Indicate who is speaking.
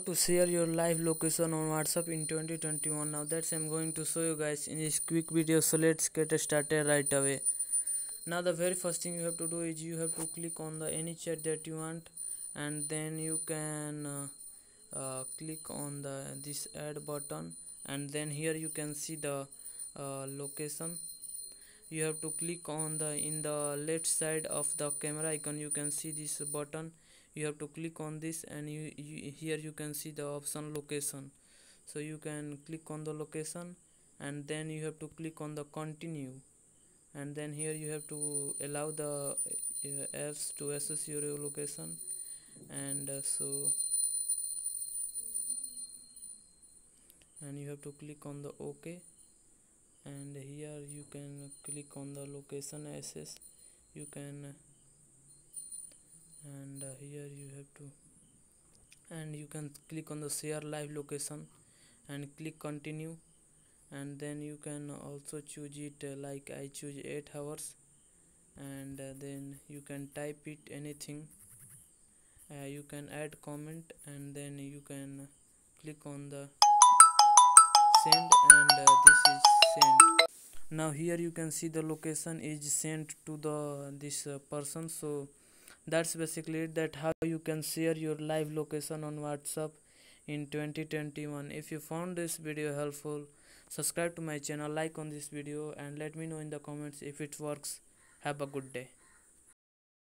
Speaker 1: to share your live location on WhatsApp in 2021. Now that's I'm going to show you guys in this quick video, so let's get started right away. Now the very first thing you have to do is you have to click on the any chat that you want, and then you can click on this add button, and then here you can see the location. You have to click on the in the left side of the camera icon, you can see this button. You have to click on this, and here you can see the option location. So you can click on the location, and then you have to click on the continue, and then here you have to allow the apps to access your location. And and you have to click on the OK, and here you can click on the location access. You can and here you have to, and you can click on the share live location and click continue, and then you can also choose it like I choose 8 hours, and then you can type it anything. You can add comment, and then you can click on the send, and this is sent. Now here you can see the location is sent to the this person. So that's basically it, that how you can share your live location on WhatsApp in 2021. If you found this video helpful, subscribe to my channel, like on this video, and let me know in the comments if it works. Have a good day.